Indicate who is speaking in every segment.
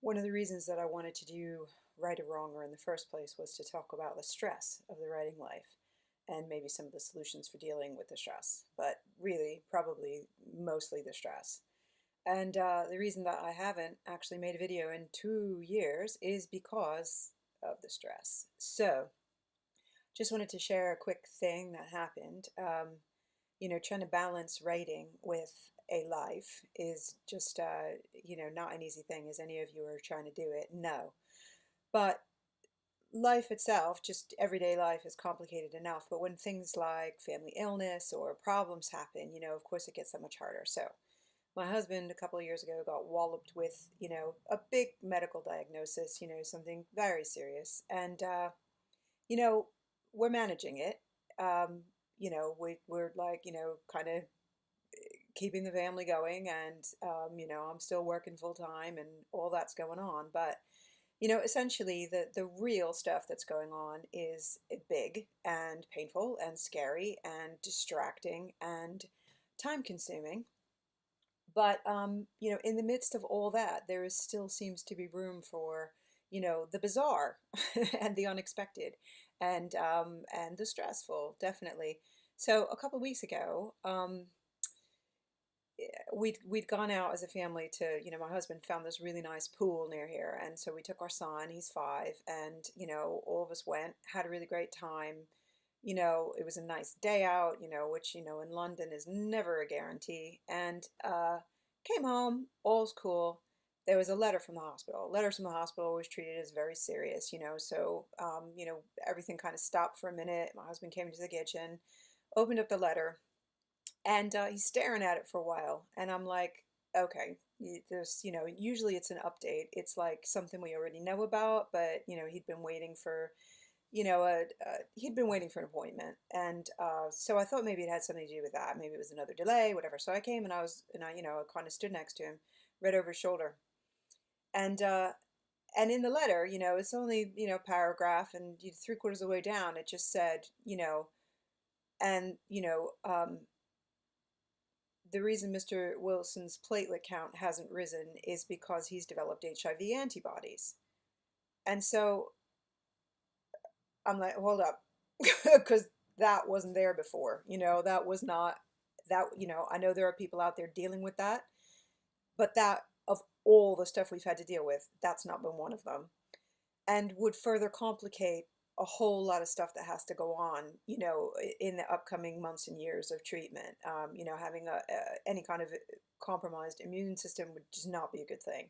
Speaker 1: One of the reasons that I wanted to do Right or Wronger in the first place was to talk about the stress of the writing life and maybe some of the solutions for dealing with the stress, but really, probably mostly the stress. And the reason that I haven't actually made a video in 2 years is because of the stress. So, just wanted to share a quick thing that happened. Trying to balance writing with a life is just, not an easy thing, as any of you are trying to do it. No. But life itself, just everyday life, is complicated enough. But when things like family illness or problems happen, of course it gets that much harder. So, my husband, a couple of years ago, got walloped with, a big medical diagnosis, something very serious. And, you know, we're managing it. We're like, kind of keeping the family going, and I'm still working full time and all that's going on. But essentially the real stuff that's going on is big and painful and scary and distracting and time consuming. But in the midst of all that, there is still seems to be room for, the bizarre and the unexpected and the stressful, definitely. So a couple of weeks ago, we'd gone out as a family to, my husband found this really nice pool near here, and so we took our son, he's 5, and all of us went, had a really great time. It was a nice day out, which in London is never a guarantee. And came home, all's cool. There was a letter from the hospital. Letters from the hospital always treated as very serious, so everything kind of stopped for a minute. My husband came into the kitchen, opened up the letter, and he's staring at it for a while. And I'm like, okay, there's, usually it's an update. It's like something we already know about, but, he'd been waiting for, he'd been waiting for an appointment. And so I thought maybe it had something to do with that. Maybe it was another delay, whatever. So I came and I kind of stood next to him, read over his shoulder. And in the letter, it's only, paragraph, and 3/4 of the way down, it just said, and, the reason Mr. Wilson's platelet count hasn't risen is because he's developed HIV antibodies. And so I'm like, hold up, because that wasn't there before. That was not that, I know there are people out there dealing with that, but that, of all the stuff we've had to deal with, that's not been one of them, and would further complicate a whole lot of stuff that has to go on, in the upcoming months and years of treatment. Having any kind of compromised immune system would just not be a good thing.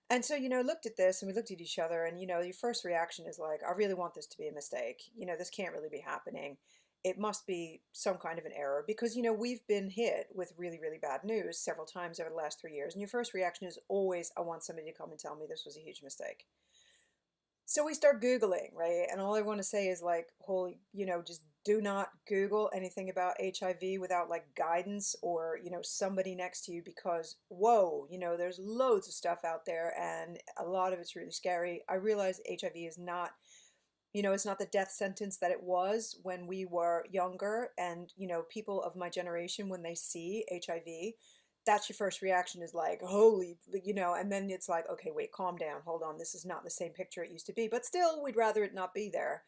Speaker 1: And so, looked at this and we looked at each other, and, your first reaction is like, I really want this to be a mistake. This can't really be happening. It must be some kind of an error because, we've been hit with really, really bad news several times over the last 3 years. And your first reaction is always, I want somebody to come and tell me this was a huge mistake. So we start Googling, right? And all I want to say is like, holy, just do not Google anything about HIV without like guidance or, somebody next to you, because whoa, there's loads of stuff out there and a lot of it's really scary. I realize HIV is not, it's not the death sentence that it was when we were younger. And, people of my generation, when they see HIV, that's your first reaction is like, holy, and then it's like, okay, wait, calm down, hold on, this is not the same picture it used to be, but still, we'd rather it not be there.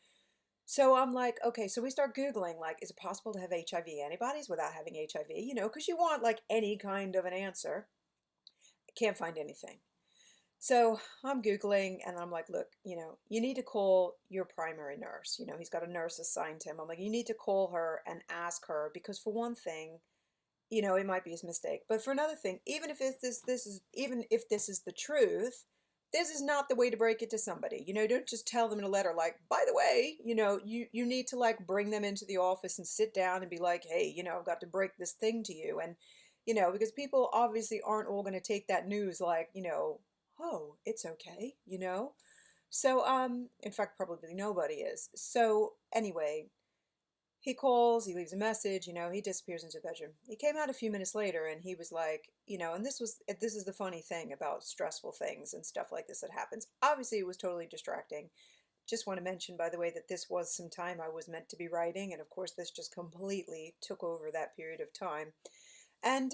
Speaker 1: So I'm like, okay, so we start Googling, like, is it possible to have HIV antibodies without having HIV? Because you want like any kind of an answer. Can't find anything. So I'm Googling and I'm like, look, you need to call your primary nurse. He's got a nurse assigned to him. I'm like, you need to call her and ask her, because for one thing, it might be his mistake. But for another thing, even if even if this is the truth, this is not the way to break it to somebody. Don't just tell them in a letter like, by the way, you need to like bring them into the office and sit down and be like, hey, I've got to break this thing to you. And, because people obviously aren't all going to take that news like, oh, it's okay, So, in fact, probably nobody is. So anyway, he calls, he leaves a message, he disappears into the bedroom. He came out a few minutes later and he was like, and this is the funny thing about stressful things and stuff like this that happens. Obviously, it was totally distracting. Just want to mention, by the way, that this was some time I was meant to be writing, and of course, this just completely took over that period of time. And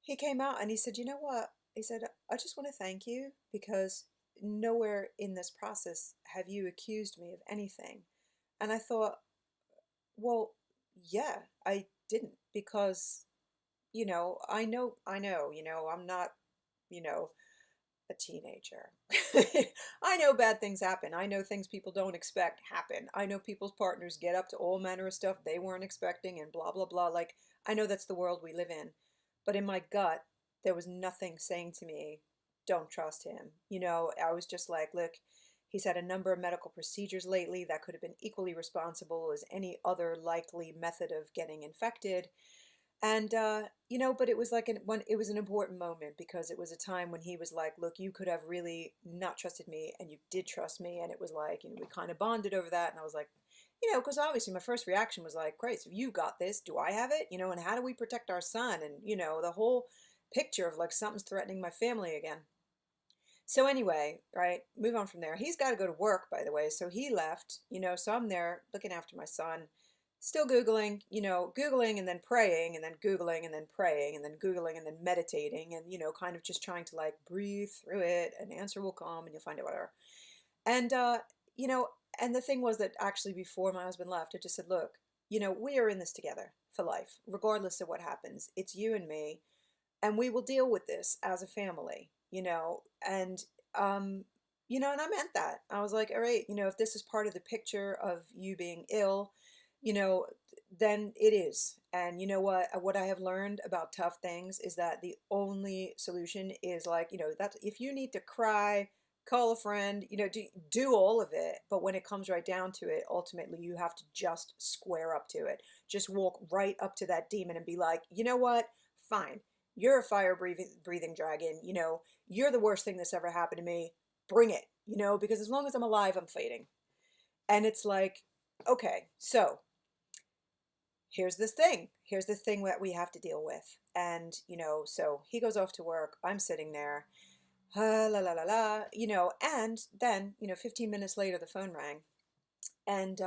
Speaker 1: he came out and he said, you know what? he said, I just want to thank you because nowhere in this process have you accused me of anything. And I thought, well, yeah, I didn't because, I'm not, you know, a teenager. I know bad things happen. I know things people don't expect happen. I know people's partners get up to all manner of stuff they weren't expecting and blah, blah, blah. Like, I know that's the world we live in. But in my gut, there was nothing saying to me, don't trust him. I was just like, look, he's had a number of medical procedures lately that could have been equally responsible as any other likely method of getting infected. And but it was like when it was an important moment because it was a time when he was like, "Look, you could have really not trusted me, and you did trust me." And it was like, we kind of bonded over that. And I was like, because obviously my first reaction was like, "Christ, if you got this, do I have it?" And how do we protect our son? And the whole picture of like something's threatening my family again. So anyway, right, move on from there. He's got to go to work, by the way. So he left, so I'm there looking after my son, still Googling, Googling and then praying and then Googling and then praying and then Googling and then meditating and, kind of just trying to like breathe through it. An answer will come and you'll find out whatever. And, you know, and the thing was that actually before my husband left, I just said, look, we are in this together for life, regardless of what happens. It's you and me and we will deal with this as a family, and and I meant that. I was like, all right, if this is part of the picture of you being ill, you know, then it is. And you know what I have learned about tough things is that the only solution is like, that if you need to cry, call a friend, do all of it. But when it comes right down to it, ultimately you have to just square up to it. Just walk right up to that demon and be like, you know what? Fine. You're a fire breathing dragon. You're the worst thing that's ever happened to me. Bring it, because as long as I'm alive, I'm fighting. And it's like, okay, so here's this thing. Here's the thing that we have to deal with. And, so he goes off to work. I'm sitting there, la la la la, and then, 15 minutes later, the phone rang. And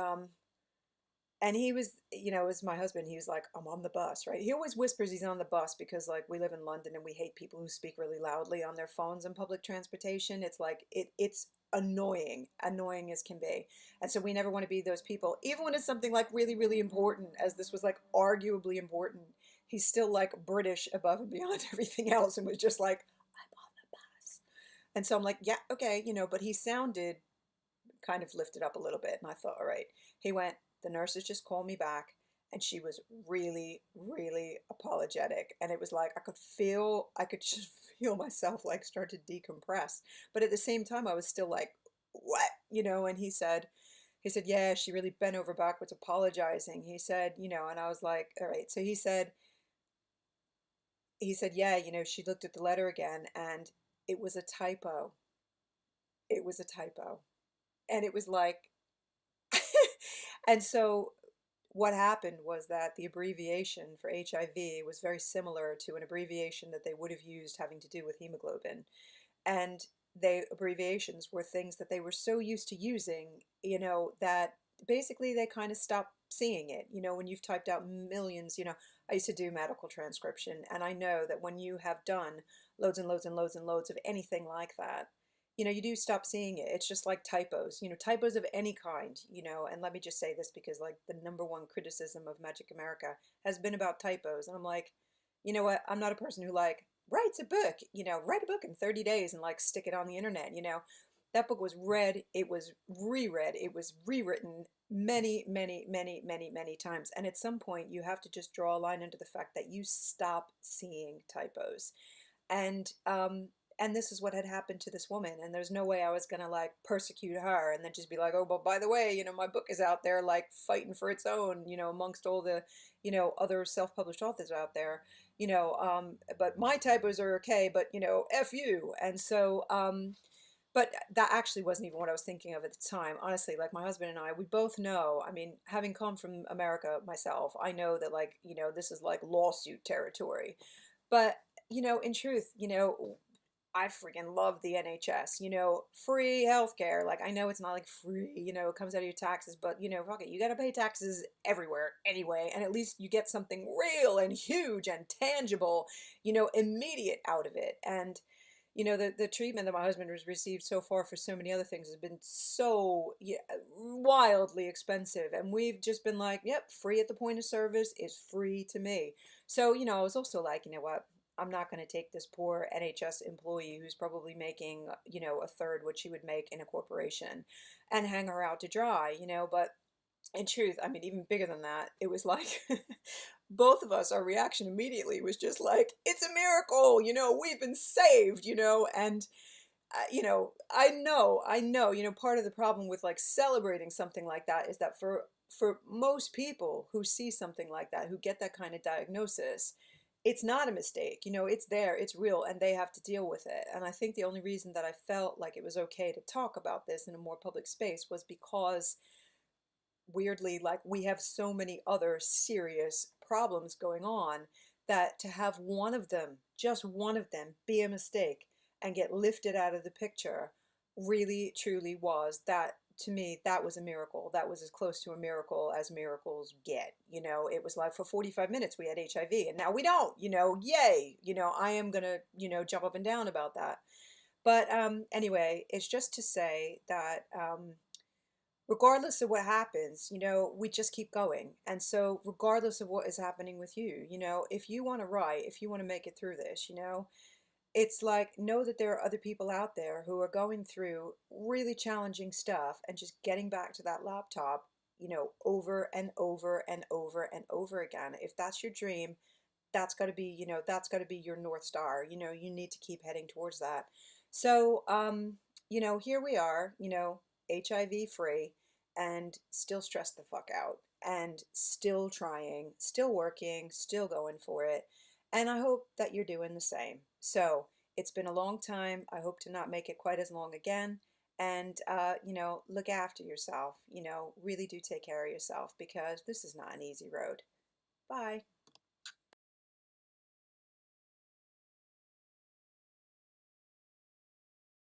Speaker 1: and he was, as my husband, he was like, I'm on the bus, right? He always whispers he's on the bus because, like, we live in London and we hate people who speak really loudly on their phones in public transportation. It's like, it's annoying as can be. And so we never want to be those people, even when it's something like really, really important, as this was like arguably important. He's still like British above and beyond everything else and was just like, I'm on the bus. And so I'm like, yeah, okay, but he sounded kind of lifted up a little bit. And I thought, all right. He went, the nurses just called me back and she was really, really apologetic. And it was like, I could just feel myself like start to decompress. But at the same time, I was still like, what? And he said, yeah, she really bent over backwards apologizing. He said, and I was like, all right. So he said, yeah, she looked at the letter again and it was a typo. It was a typo. And it was like, and so what happened was that the abbreviation for HIV was very similar to an abbreviation that they would have used having to do with hemoglobin. And abbreviations were things that they were so used to using, that basically they kind of stopped seeing it. When you've typed out millions, I used to do medical transcription, and I know that when you have done loads and loads and loads and loads of anything like that, you do stop seeing it. It's just like typos, typos of any kind, and let me just say this because like the number one criticism of Magic America has been about typos. And I'm like, you know what? I'm not a person who like writes a book, write a book in 30 days and like stick it on the internet, That book was read, it was reread, it was rewritten many, many, many, many, many times. And at some point you have to just draw a line under the fact that you stop seeing typos. And this is what had happened to this woman, and there's no way I was gonna like persecute her and then just be like, oh, but by the way, my book is out there like fighting for its own, amongst all the, other self-published authors out there, but my typos are okay, but F you. And so but that actually wasn't even what I was thinking of at the time. Honestly, like my husband and I, we both know, I mean, having come from America myself, I know that like, this is like lawsuit territory. But, in truth, I freaking love the NHS, free healthcare. Like, I know it's not like free, it comes out of your taxes, but, fuck it, you got to pay taxes everywhere anyway. And at least you get something real and huge and tangible, immediate out of it. And, the treatment that my husband has received so far for so many other things has been so, yeah, wildly expensive. And we've just been like, yep, free at the point of service is free to me. So, I was also like, you know what? I'm not going to take this poor NHS employee who's probably making, a third what she would make in a corporation and hang her out to dry, but in truth, I mean, even bigger than that, it was like both of us, our reaction immediately was just like, it's a miracle, we've been saved, and, part of the problem with like celebrating something like that is that for most people who see something like that, who get that kind of diagnosis, it's not a mistake, it's there, it's real, and they have to deal with it. And I think the only reason that I felt like it was okay to talk about this in a more public space was because weirdly, like we have so many other serious problems going on that to have one of them, just one of them, be a mistake and get lifted out of the picture really truly was that, to me, that was a miracle. That was as close to a miracle as miracles get. It was like for 45 minutes we had HIV and now we don't, yay. I am gonna, jump up and down about that. But anyway, it's just to say that regardless of what happens, we just keep going. And so, regardless of what is happening with you, if you want to write, if you want to make it through this, it's like know that there are other people out there who are going through really challenging stuff and just getting back to that laptop, over and over and over and over again. If that's your dream, that's got to be your North Star. You need to keep heading towards that. So, here we are, HIV free and still stressed the fuck out and still trying, still working, still going for it. And I hope that you're doing the same. So, it's been a long time. I hope to not make it quite as long again. And, look after yourself. Really do take care of yourself because this is not an easy road. Bye.